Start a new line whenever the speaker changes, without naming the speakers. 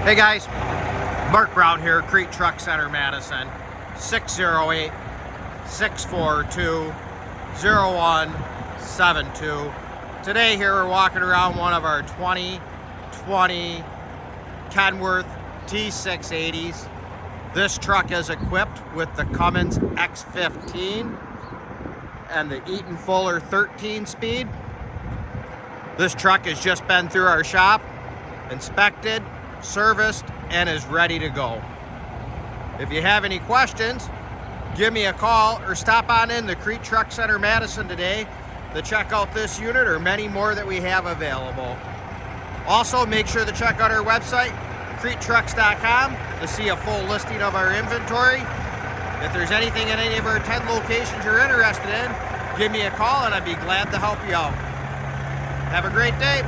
Hey guys, Mark Brown here, Kriete Truck Center, Madison, 608-642-0172. Today here we're walking around one of our 2020 Kenworth T680s. This truck is equipped with the Cummins X15 and the Eaton Fuller 13 speed. This truck has just been through our shop, inspected, serviced, and is ready to go. If you have any questions, give me a call or stop on in the Kriete Truck Center Madison today to check out this unit or many more that we have available. Also, make sure to check out our website, KrieteTrucks.com, to see a full listing of our inventory. If there's anything in any of our 10 locations you're interested in, give me a call and I'd be glad to help you out. Have a great day.